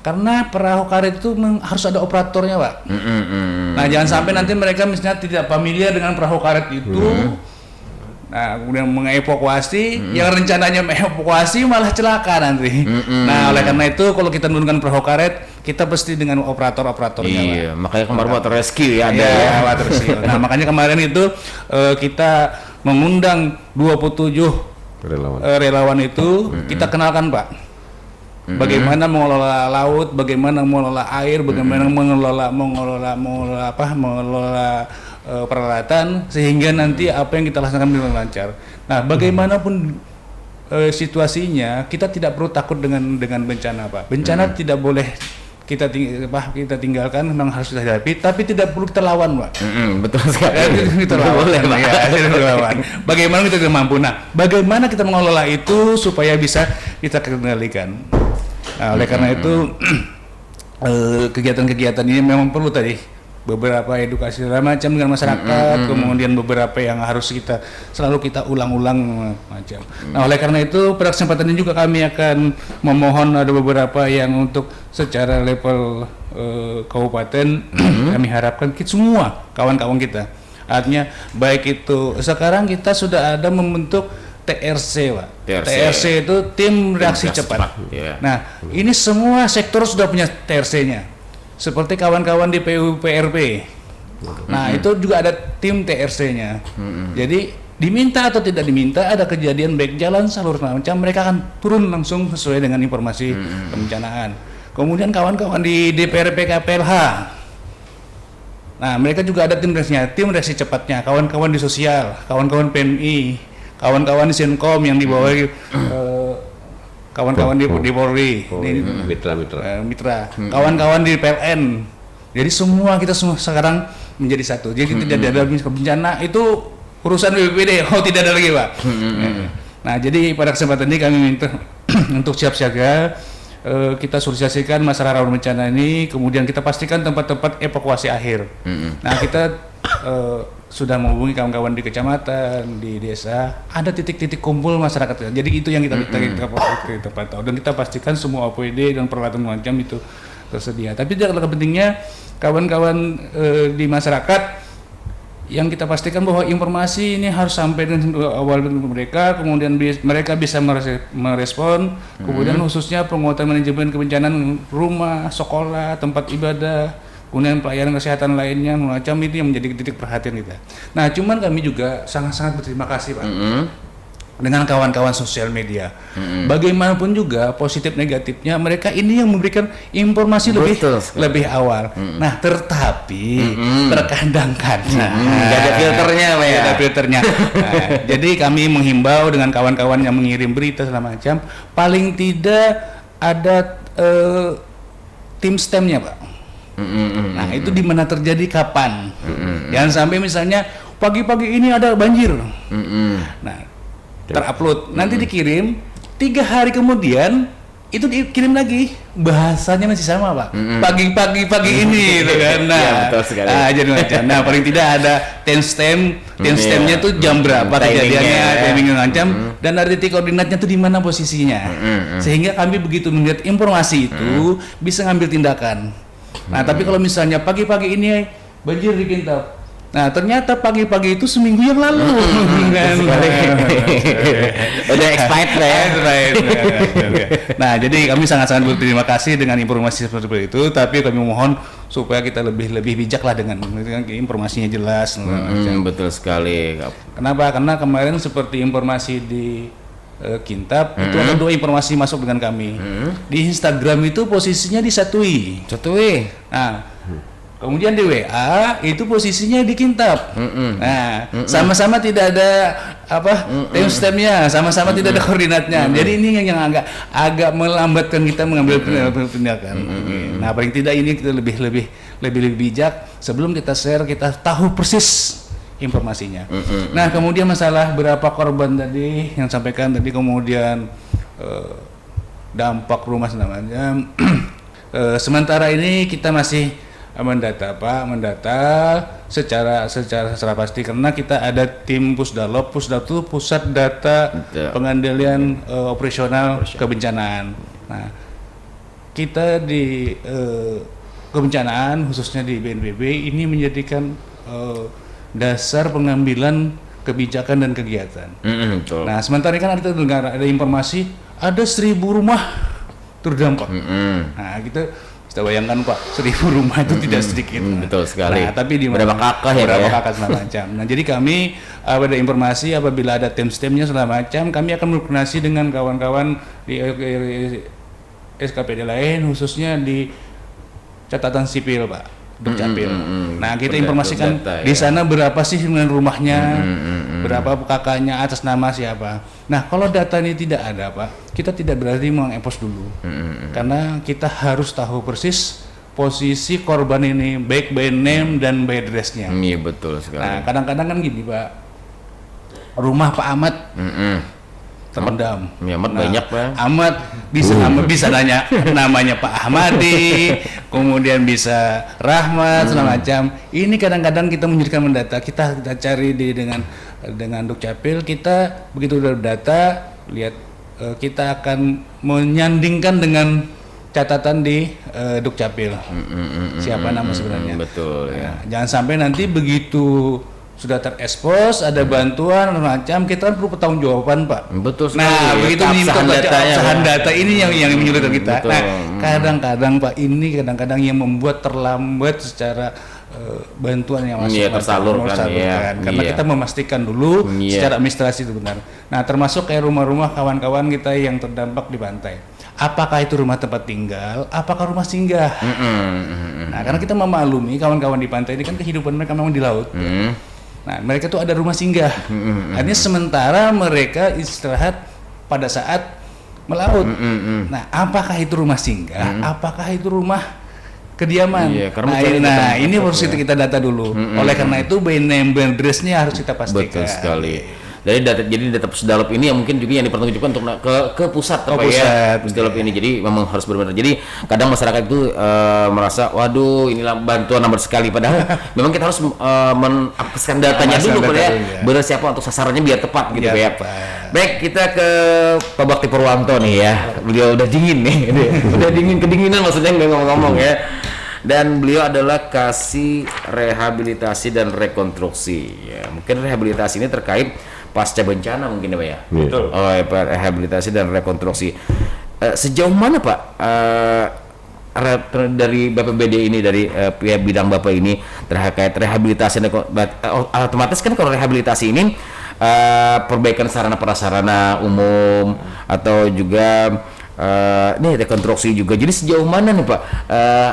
Karena perahu karet itu harus ada operatornya Pak. Nah, jangan sampai nanti mereka misalnya tidak familiar dengan perahu karet itu. Nah, kemudian mengevakuasi, yang rencananya mengevakuasi malah celaka nanti. Nah, oleh karena itu kalau kita menggunakan perahu karet, kita pasti dengan operatornya. Iya, makanya kemarin water rescue ya ada water rescue. Nah, makanya kemarin itu kita mengundang 27 relawan itu, kita kenalkan Pak. Bagaimana mengelola laut, bagaimana mengelola air, bagaimana mengelola peralatan sehingga nanti apa yang kita laksanakan dengan lancar. Nah, bagaimanapun situasinya, kita tidak perlu takut dengan bencana Pak. Bencana tidak boleh kita tinggalkan, memang harus kita hadapi, tapi tidak perlu kita lawan Pak. Betul sekali. Kita lawan. Bagaimana kita tidak mampu? Nah, bagaimana kita mengelola itu supaya bisa kita kendalikan. Nah, oleh karena itu kegiatan-kegiatan ini memang perlu tadi beberapa edukasi segala macam dengan masyarakat, kemudian beberapa yang harus selalu kita ulang-ulang macam. Nah, oleh karena itu pada kesempatan ini juga kami akan memohon ada beberapa yang untuk secara level kabupaten kami harapkan semua kawan-kawan kita. Artinya baik itu sekarang kita sudah ada membentuk TRC Pak. TRC itu tim reaksi cepat. Nah, ini semua sektor sudah punya TRC-nya. Seperti kawan-kawan di PUPRP. Nah, itu juga ada tim TRC-nya. Jadi diminta atau tidak diminta ada kejadian baik jalan salur macam, mereka akan turun langsung sesuai dengan informasi kebencanaan. Kemudian kawan-kawan di DPRP KPLH. Nah, mereka juga ada tim reaksi cepatnya. Kawan-kawan di sosial, kawan-kawan PMI, kawan-kawan di Senkom yang dibawahi kawan-kawan di Polri, mitra, kawan-kawan di PLN. Jadi kita semua sekarang menjadi satu. Jadi tidak ada bencana itu urusan BPBD. Tidak ada lagi Pak. Nah, jadi pada kesempatan ini kami minta untuk siap siaga, kita sosialisasikan masalah rawan bencana ini, kemudian kita pastikan tempat-tempat evakuasi akhir. Nah, kita sudah menghubungi kawan-kawan di kecamatan, di desa, ada titik-titik kumpul masyarakat. Jadi itu yang kita tahu, dan kita pastikan semua APD dan peralatan macam itu tersedia. Tapi tidak kalah pentingnya kawan-kawan di masyarakat yang kita pastikan bahwa informasi ini harus sampai dengan awal mereka, kemudian mereka bisa merespon, kemudian khususnya penguatan manajemen kebencanaan rumah, sekolah, tempat ibadah, kemudian pelayanan kesehatan lainnya macam itu yang menjadi titik perhatian kita. Nah, cuman kami juga sangat-sangat berterima kasih Pak dengan kawan-kawan sosial media. Bagaimanapun juga positif negatifnya mereka ini yang memberikan informasi lebih awal. Nah, tetapi terkadang nggak ada filternya Pak ya. Ada filternya. Nah, jadi kami menghimbau dengan kawan-kawan yang mengirim berita segala macam, paling tidak ada tim stemnya Pak. Nah, itu di mana terjadi kapan? Jangan sampai misalnya pagi-pagi ini ada banjir. Nah, terupload, nanti dikirim 3 hari kemudian itu dikirim lagi, bahasanya masih sama Pak. Pagi ini gitu kan. Nah, ya, betul sekali. Jadi macam. Nah, paling tidak ada timestampnya tuh jam berapa kejadiannya, timingnya ngancam, dan ada titik koordinatnya tuh di mana posisinya. Sehingga kami begitu melihat informasi itu bisa ngambil tindakan. Nah, tapi kalau misalnya pagi-pagi ini banjir di Kintab, nah ternyata pagi-pagi itu seminggu yang lalu. Udah expired lah ya. Nah, jadi kami sangat-sangat berterima kasih dengan informasi seperti itu, tapi kami mohon supaya kita lebih bijak lah dengan informasinya jelas. Betul sekali. Kenapa? Karena kemarin seperti informasi di Kintab itu ada 2 informasi masuk dengan kami. Di Instagram itu posisinya disatui. Nah, kemudian di WA itu posisinya di Kintab. Nah, sama-sama tidak ada timestampnya, sama-sama tidak ada koordinatnya. Jadi ini yang agak melambatkan kita mengambil tindakan. Nah, paling tidak ini kita lebih bijak sebelum kita share, kita tahu persis informasinya. Nah, kemudian masalah berapa korban tadi yang sampaikan tadi, kemudian dampak rumah namanya. Sementara ini kita masih mendata secara pasti, karena kita ada tim Pusdalop itu pusat data pengendalian operasional kebencanaan. Nah, kita di kebencanaan khususnya di BNPB ini menjadikan dasar pengambilan kebijakan dan kegiatan. Betul. Nah, sementara ini kan ada informasi ada 1.000 rumah terdampak. Nah, kita bayangkan Pak, 1.000 rumah itu tidak sedikit. Betul sekali. Nah, tapi di berapa kakak ya? Berapa kakak segala macam. Nah, jadi kami ada informasi apabila ada timstamnya segala macam, kami akan berkoordinasi dengan kawan-kawan di SKPD lain, khususnya di catatan sipil Pak. Dukcapil. Nah, kita informasikan data, di sana berapa sih dengan rumahnya, berapa kakaknya, atas nama siapa. Nah, kalau data ini tidak ada, Pak, kita tidak berarti mengekspos dulu, karena kita harus tahu persis posisi korban ini, baik by name dan by address-nya. Iya, betul sekali. Nah, kadang-kadang kan gini, Pak, rumah Pak Ahmad terendam. Ya, Ahmad banyak Pak. Ahmad bisa nanya namanya Pak Ahmadi, kemudian bisa Rahmat segala macam. Ini kadang-kadang kita menyediakan mendata, kita cari dengan Dukcapil, kita begitu udah data, lihat kita akan menyandingkan dengan catatan di Dukcapil. Siapa nama sebenarnya? Betul ya. Jangan sampai nanti begitu sudah terekspos, ada bantuan macam, kita kan perlu pertanggungjawaban Pak. Betul sekali. Nah, begitu diminta keabsahan data ini yang menyulitkan kita. Betul. Nah, kadang-kadang Pak, ini kadang-kadang yang membuat terlambat secara bantuan yang masuk tersalurkan. Karena kita memastikan dulu secara administrasi itu benar. Nah, termasuk kayak rumah-rumah kawan-kawan kita yang terdampak di pantai. Apakah itu rumah tempat tinggal? Apakah rumah singgah? Nah, karena kita memaklumi kawan-kawan di pantai ini kan kehidupan mereka memang di laut. Nah, mereka tuh ada rumah singgah. Artinya sementara mereka istirahat pada saat melaut. Nah, apakah itu rumah singgah? Apakah itu rumah kediaman? Nah, ini harus kita data dulu. Oleh karena itu, by name, by address-nya harus kita pastikan. Betul sekali. Jadi data Pusdalop ini yang mungkin juga yang dipertunjukkan untuk ke pusat Pusdalop ini. Jadi memang harus benar-benar. Jadi kadang masyarakat itu merasa waduh inilah bantuan nomor sekali, padahal memang kita harus menapkaskan datanya dulu ya. Benar siapa untuk sasarannya biar tepat gitu ya. Baik, kita ke Pak Bakti Purwanto nih ya. Beliau udah dingin nih. Udah kedinginan maksudnya ngomong-ngomong ya. Dan beliau adalah kasih rehabilitasi dan rekonstruksi ya. Mungkin rehabilitasi ini terkait pasca bencana mungkin ya Pak ya. Betul. Rehabilitasi dan rekonstruksi. Sejauh mana Pak dari BPBD ini, dari bidang Bapak ini terkait rehabilitasi dan otomatis kan kalau rehabilitasi ini perbaikan sarana prasarana umum atau juga nih rekonstruksi juga. Jadi sejauh mana nih Pak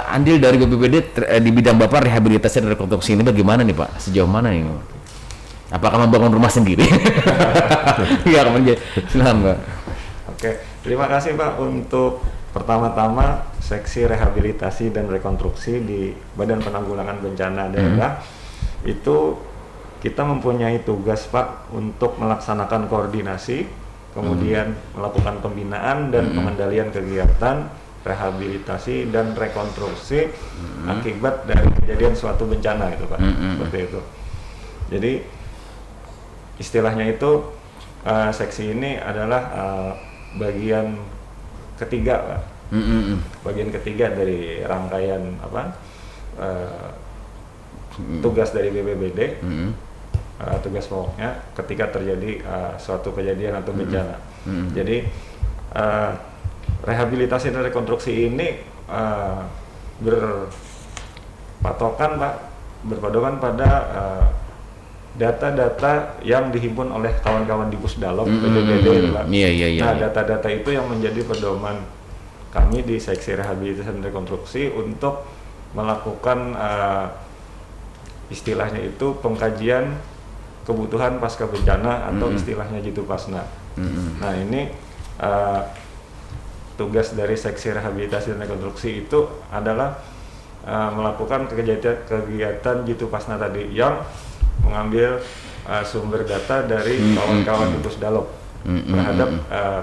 andil dari BPBD di bidang Bapak rehabilitasi dan rekonstruksi ini bagaimana nih Pak? Sejauh mana nih? Apakah membangun rumah sendiri? Iya, silakan Pak. Oke, terima kasih Pak untuk pertama-tama seksi rehabilitasi dan rekonstruksi di Badan Penanggulangan Bencana Daerah itu kita mempunyai tugas Pak untuk melaksanakan koordinasi, kemudian melakukan pembinaan dan pengendalian kegiatan rehabilitasi dan rekonstruksi akibat dari kejadian suatu bencana itu Pak, seperti itu. Jadi istilahnya itu seksi ini adalah bagian ketiga Pak. Bagian ketiga dari rangkaian tugas dari BPBD. Tugas pokoknya ketika terjadi suatu kejadian atau bencana. Jadi rehabilitasi dan rekonstruksi ini berpatokan pada data-data yang dihimpun oleh kawan-kawan di Pusdalop BPBD Pak. Nah, data-data itu yang menjadi pedoman kami di seksi rehabilitasi dan rekonstruksi untuk melakukan istilahnya itu pengkajian kebutuhan pasca bencana atau istilahnya Jitupasna. Nah, ini tugas dari seksi rehabilitasi dan rekonstruksi itu adalah melakukan kegiatan Jitupasna tadi yang mengambil sumber data dari kawan-kawan di Pusdalop terhadap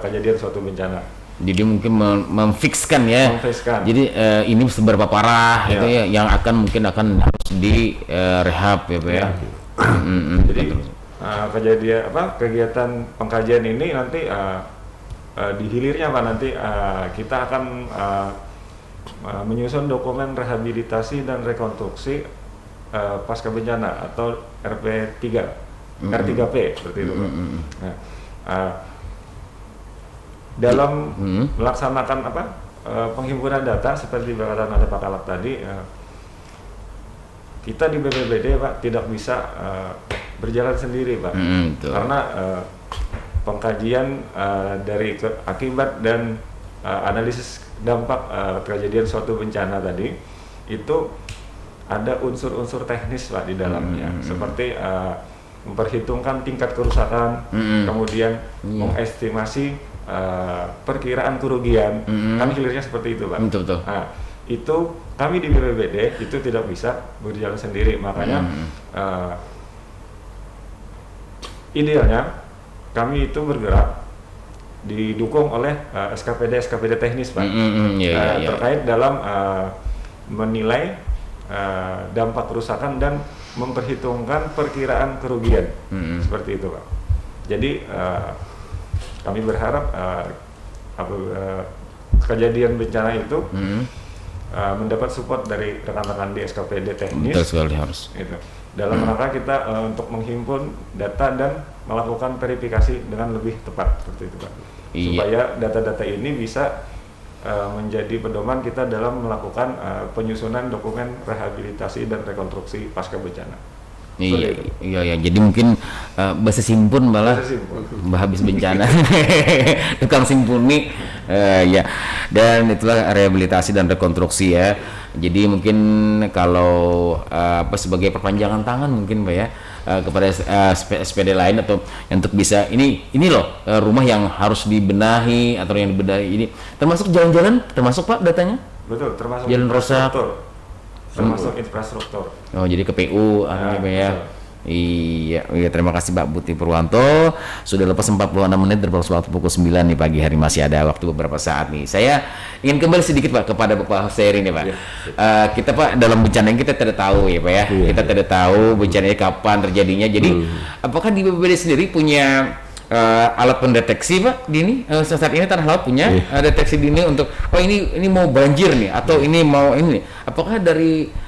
kejadian suatu bencana. Jadi mungkin memfikskan ya. Jadi ini seberapa parah itu ya yang mungkin akan harus di rehab ya Pak ya. Jadi kejadian kegiatan pengkajian ini nanti di hilirnya Pak, nanti kita akan menyusun dokumen rehabilitasi dan rekonstruksi pasca bencana atau RP3 R3P seperti itu Pak. Dalam melaksanakan penghimpunan data seperti berkata oleh Pak Kalak tadi, kita di BPBD Pak tidak bisa berjalan sendiri Pak, karena pengkajian dari akibat dan analisis dampak kejadian suatu bencana tadi itu ada unsur-unsur teknis Pak di dalamnya, seperti memperhitungkan tingkat kerusakan, kemudian mengestimasi perkiraan kerugian, kan hilirnya seperti itu Pak. Betul. Nah, itu kami di BPBD itu tidak bisa berjalan sendiri, makanya idealnya kami itu bergerak didukung oleh SKPD teknis Pak, terkait dalam menilai dampak kerusakan dan memperhitungkan perkiraan kerugian, seperti itu Pak. Jadi kami berharap kejadian bencana itu mendapat support dari rekan-rekan di SKPD teknis. Betul sekali harus. Gitu. Dalam rangka kita untuk menghimpun data dan melakukan verifikasi dengan lebih tepat seperti itu Pak. Supaya data-data ini bisa menjadi pedoman kita dalam melakukan penyusunan dokumen rehabilitasi dan rekonstruksi pasca bencana. Iya. Jadi mungkin bahasa simpun malah habis bencana, tukang simpuni, ya. Dan itulah rehabilitasi dan rekonstruksi ya. Jadi mungkin kalau sebagai perpanjangan tangan mungkin Pak ya kepada SPD lain atau untuk bisa ini loh rumah yang harus dibenahi atau yang dibenahi ini termasuk jalan-jalan termasuk Pak datanya? Betul, termasuk jalan rusak. Termasuk infrastruktur. Oh, jadi ke PU ya. Iya, terima kasih Pak Buti Purwanto. Sudah lepas 46 menit dari waktu pukul 9 nih pagi hari, masih ada waktu beberapa saat nih. Saya ingin kembali sedikit Pak kepada Bapak Hussein ini Pak. Kita Pak dalam bencana yang kita tidak tahu ya Pak ya. Kita tidak tahu bencananya kapan terjadinya. Jadi apakah di BPBD sendiri punya alat pendeteksi Pak dini? Saat ini Tanah Laut punya deteksi dini untuk ini mau banjir nih atau ini mau ini. Apakah dari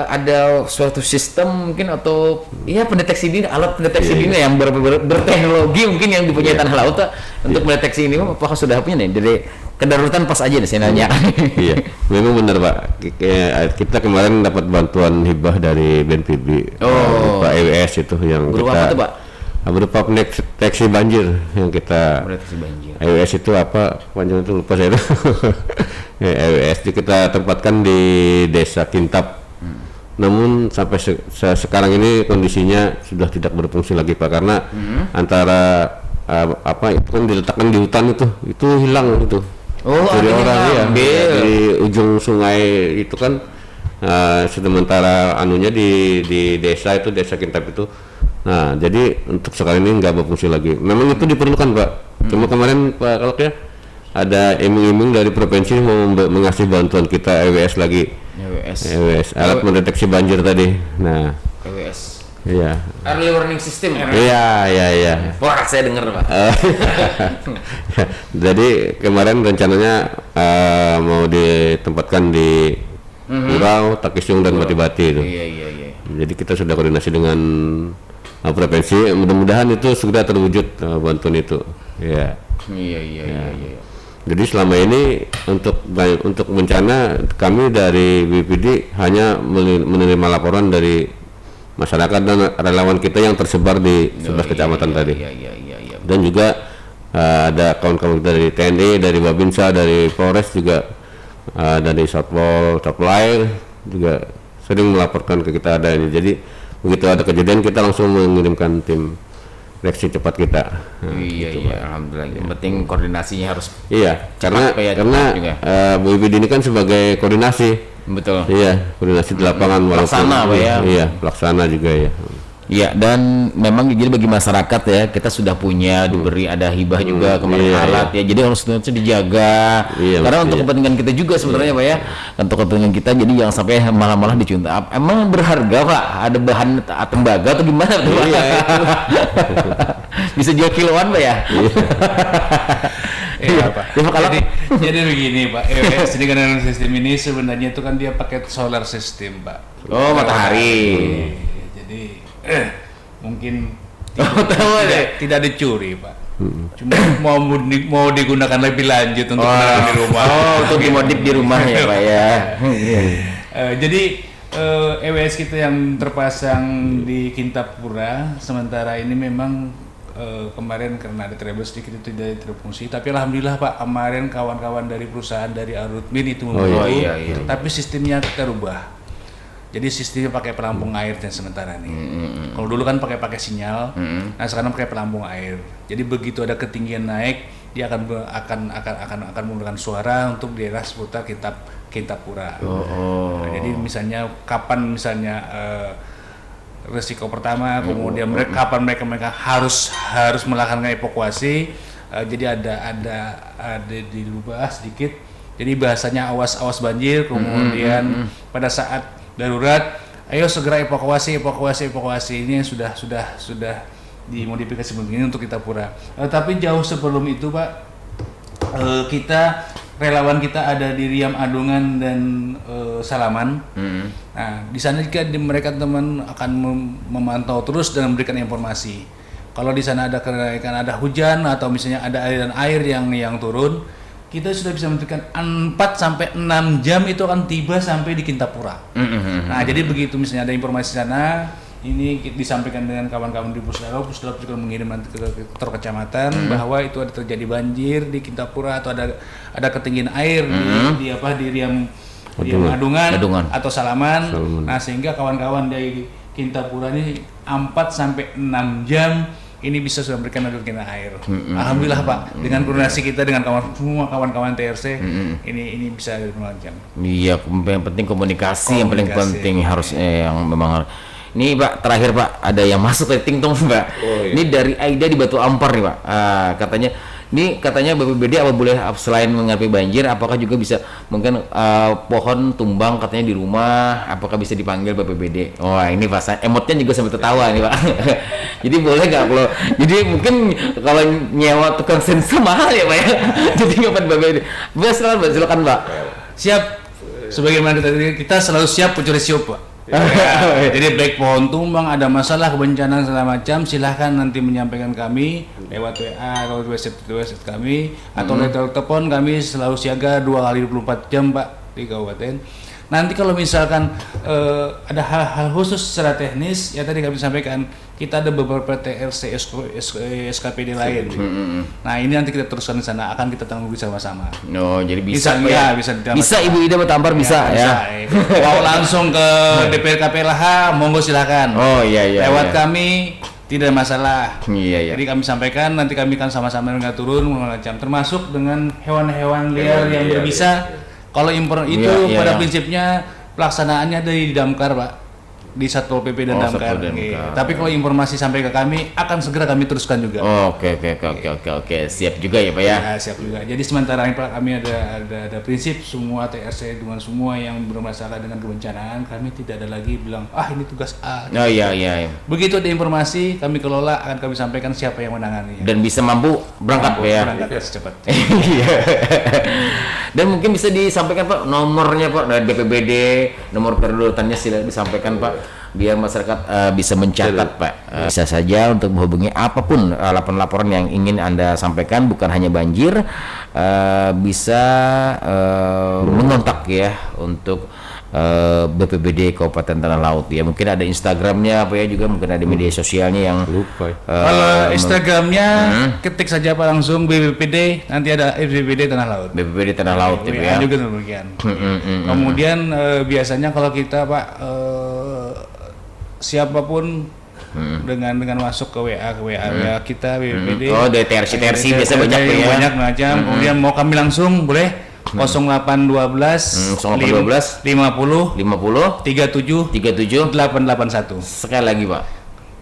ada suatu sistem mungkin atau pendeteksi dini, alat pendeteksi dini yang berteknologi mungkin yang dipunyai Tanah Laut untuk mendeteksi ini, apakah sudah punya nih dari kedaruratan pas aja nih saya nanya. Iya, memang benar Pak. Kita kemarin dapat bantuan hibah dari BNPB, Pak EWS itu yang berupa kita. Apa tuh Pak? Berupa deteksi banjir yang kita. Deteksi banjir. EWS itu apa? Panjang itu lupa saya. EWS itu kita tempatkan di Desa Kintab. Namun sampai sekarang ini kondisinya sudah tidak berfungsi lagi Pak, karena antara itu kan diletakkan di hutan itu hilang itu Oh, curi akhirnya orang ya. ngambil. Di ujung sungai itu kan sementara anunya di desa itu, desa Kintab itu. Nah, jadi untuk sekarang ini nggak berfungsi lagi. Memang itu diperlukan, Pak. Cuma kemarin Pak kalau ya ada iming-iming dari provinsi mau mengasih bantuan kita EWS lagi. EWS, alat mendeteksi banjir tadi. Nah, EWS. iya. Early warning system. Iya. Wah, saya dengar, Pak. Jadi kemarin rencananya mau ditempatkan di Purau, Takisung dan Bati-Bati itu. Iya. Jadi kita sudah koordinasi dengan provinsi, mudah-mudahan itu sudah terwujud bantuan itu. Ya. Iya. Jadi selama ini untuk bencana kami dari BPD hanya menerima laporan dari masyarakat dan relawan kita yang tersebar di 11 kecamatan tadi. Iya. Dan juga ada kawan-kawan dari TNI, dari Babinsa, dari Polres juga, dari Satpol Air juga sering melaporkan ke kita ada ini. Jadi begitu ada kejadian kita langsung mengirimkan tim reaksi cepat kita. Iya, alhamdulillah. Yang penting koordinasinya harus karena BPD ini kan sebagai koordinasi. betul. Iya, koordinasi di lapangan Pelaksana, Pak, ya. Iya, pelaksana juga ya. Iya, dan memang jadi bagi masyarakat ya, kita sudah punya diberi ada hibah juga kemarin alat ya, jadi harus dijaga. Karena untuk kepentingan kita juga sebenarnya Pak ya, untuk kepentingan kita, jadi jangan sampai malah dicinta. Emang berharga Pak, ada bahan tembaga atau gimana tuh Pak? Bisa jual kiloan Pak ya? Iya Pak. Jadi begini Pak, EWS ini kan sistem ini sebenarnya itu kan dia pakai solar system Pak. Oh, matahari. Jadi mungkin tidak dicuri Pak. Cuma mau digunakan lebih lanjut untuk gunakan di rumah. Untuk dimodif di rumah ya Pak ya. Jadi EWS kita yang terpasang di Kintapura sementara ini memang kemarin karena ada trouble sedikit itu tidak terfungsi, tapi alhamdulillah Pak, kemarin kawan-kawan dari perusahaan dari Arutmin itu membantu, tapi sistemnya kita rubah. Jadi sistemnya pakai pelampung air dan sementara ini. Kalau dulu kan pakai sinyal, nah sekarang pakai pelampung air. Jadi begitu ada ketinggian naik, dia akan menggunakan suara untuk daerah seputar Kintapura. Nah, jadi misalnya kapan resiko pertama, kemudian kapan mereka harus melakukan evakuasi. Jadi ada dirubah sedikit. Jadi bahasanya awas banjir, kemudian pada saat darurat, ayo segera evakuasi ini sudah dimodifikasi begini untuk Kintapura. Tapi jauh sebelum itu Pak, relawan kita ada di Riam Adungan dan Salaman. Nah, di sana juga mereka teman akan memantau terus dan memberikan informasi. Kalau di sana ada kenaikan, ada hujan atau misalnya ada aliran air yang turun, kita sudah bisa memberikan 4 sampai 6 jam itu akan tiba sampai di Kintapura. Nah, jadi begitu misalnya ada informasi sana, ini disampaikan dengan kawan-kawan di Pusdalop juga mengirim nanti ke kecamatan bahwa itu ada terjadi banjir di Kintapura atau ada ketinggian air di Riam Adungan atau Salaman. Nah, sehingga kawan-kawan dari Kintapura ini 4 sampai 6 jam ini bisa sudah memberikan aliran air. Alhamdulillah Pak, dengan koordinasi kita dengan semua kawan-kawan TRC ini bisa 5 jam. Iya, yang penting komunikasi yang paling penting harus yang memang. Ini Pak, terakhir Pak, ada yang masuk rating dong Pak. Ini dari Aida di Batu Ampar nih Pak. Katanya BPBD apa boleh selain menghadapi banjir, apakah juga bisa mungkin pohon tumbang katanya di rumah, apakah bisa dipanggil BPBD? Wah, ini Pak, emotnya juga sampai tertawa nih Pak. Jadi boleh nggak kalau? Jadi mungkin kalau nyewa tukang sensor mahal ya Pak ya. Jadi ngapain BPBD? Silakan Pak. Siap. Sebagaimana kita selalu siap pencuri siup Pak. Jadi baik pohon tumbang, ada masalah kebencanaan segala macam, silahkan nanti menyampaikan kami lewat WA atau website kami atau lewat telepon. Kami selalu siaga 2 kali 24 jam Pak di kabupaten. Nanti kalau misalkan ada hal-hal khusus secara teknis, ya tadi kami sampaikan kita ada beberapa TRC SKPD lain. Nah, ini nanti kita teruskan di sana, akan kita tanggung bersama-sama. Oh, jadi bisa bisa Ibu Ida Batampar bisa. Mau langsung ke DPR KPLH, monggo silakan. Oh iya. Lewat kami tidak ada masalah. Iya. Jadi kami sampaikan, nanti kami akan sama-sama dengan turun macam termasuk dengan hewan-hewan liar yang berbisa. Kalau impor itu pada prinsipnya pelaksanaannya dari Damkar, Pak, di Satpol PP dan Damkar. Tapi kalau informasi sampai ke kami, akan segera kami teruskan juga. Oke, siap juga ya Pak ya. Ya, siap juga. Jadi sementara ini Pak, kami ada prinsip semua TRC dengan semua yang bermasalah dengan kebencanaan, kami tidak ada lagi bilang ini tugas A. Oh iya. Begitu ada informasi, kami kelola, akan kami sampaikan siapa yang menangani. Dan bisa mampu berangkat Pak ya. Berangkat secepatnya. Iya. Dan mungkin bisa disampaikan Pak nomornya Pak dari BPBD, nomor kedaruratannya silakan disampaikan Pak, biar masyarakat bisa mencatat Pak. Bisa saja untuk menghubungi apapun laporan-laporan yang ingin Anda sampaikan, bukan hanya banjir, bisa mengontak ya untuk BPBD Kabupaten Tanah Laut ya. Mungkin ada Instagramnya apa ya, juga mungkin ada media sosialnya yang lupa. Kalau Instagramnya ketik saja Pak langsung BPBD, nanti ada BPBD Tanah Laut. BPBD Tanah Laut ya. Juga demikian. Kemudian biasanya kalau kita Pak siapapun dengan masuk ke WA kita BPBD. Oh, dari TRC biasa banyak ya. Banyak macam. Kemudian mau kami langsung boleh 0812 50 37 881. Sekali lagi Pak.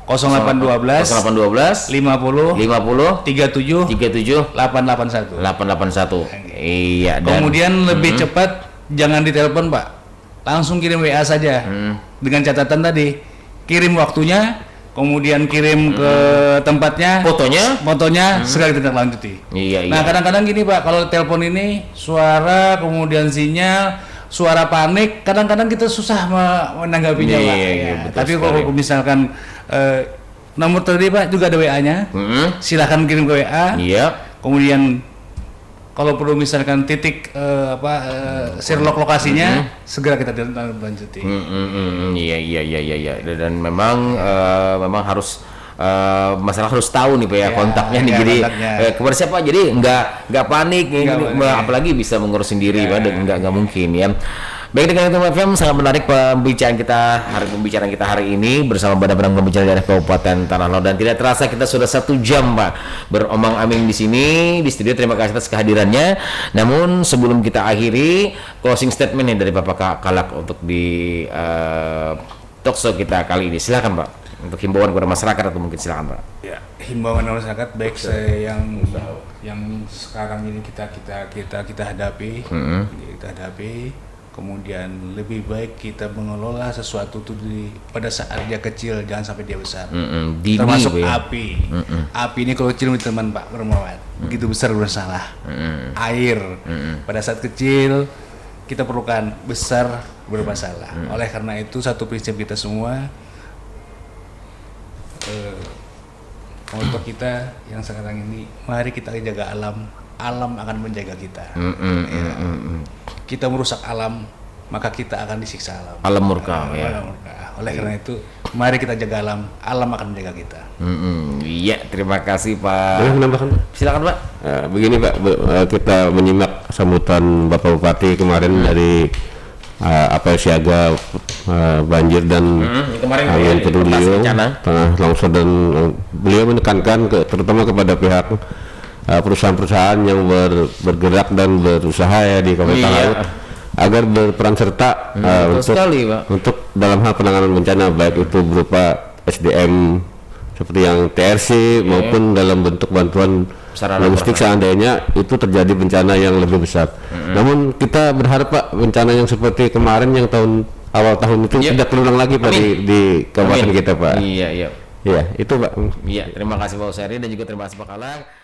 0812 50 37 881. 881. Iya. Kemudian lebih cepat jangan ditelepon Pak, langsung kirim WA saja dengan catatan tadi, kirim waktunya, kemudian kirim ke tempatnya, fotonya segera ditindaklanjuti. Iya. Nah kadang-kadang gini Pak, kalau telepon ini suara kemudian sinyal, suara panik, kadang-kadang kita susah menanggapinya Pak. Iya, tapi kalau misalkan nomor tadi Pak juga ada WA-nya, silahkan kirim ke WA. Iya. Kemudian kalau perlu misalkan titik Sherlock lokasinya, segera kita lanjuti. Iya. Dan memang harus masalah harus tahu nih Pak ya, kontaknya nih, jadi kepada siapa, jadi nggak panik, apalagi bisa mengurus sendiri Pak, nggak mungkin ya. Baik, dengan itu FM sangat menarik pembicaraan kita hari ini bersama Badan Penanggulangan Bencana Daerah Kabupaten Tanah Laut, dan tidak terasa kita sudah 1 jam Pak beromong-aming di sini di studio. Terima kasih atas kehadirannya. Namun sebelum kita akhiri, closing statement nih dari Bapak Kalak untuk di talkshow kita kali ini. Silakan Pak, untuk himbauan kepada masyarakat, atau mungkin silakan Pak. Ya, himbauan masyarakat baik yang sekarang ini kita hadapi, kemudian lebih baik kita mengelola sesuatu itu pada saat dia kecil, jangan sampai dia besar. Termasuk api. Api ini kalau kecil teman Pak Bermawan, begitu besar bersalah. Air pada saat kecil kita perlukan, besar bermasalah. Oleh karena itu satu prinsip kita semua, untuk kita yang sekarang ini, mari kita jaga alam akan menjaga kita. Kita merusak alam, maka kita akan disiksa alam. Alam murka ya. Oleh karena itu, mari kita jaga alam akan menjaga kita. Iya, terima kasih Pak. Boleh menambahkan Pak? Silakan Pak. Begini Pak, kita menyimak sambutan Bapak Bupati kemarin dari apel siaga banjir dan angin puting tanah longsor, dan beliau menekankan terutama kepada pihak perusahaan-perusahaan yang bergerak dan berusaha ya di Kabupaten Laut, agar berperan serta untuk dalam hal penanganan bencana, baik itu berupa SDM seperti yang TRC maupun dalam bentuk bantuan logistik seandainya itu terjadi bencana yang lebih besar. Namun kita berharap Pak, bencana yang seperti kemarin yang awal tahun itu tidak terulang lagi Pak di kabupaten kita Pak. Iya, itu Pak. Iya, terima kasih Pak Usari, dan juga terima kasih Pak Kalak.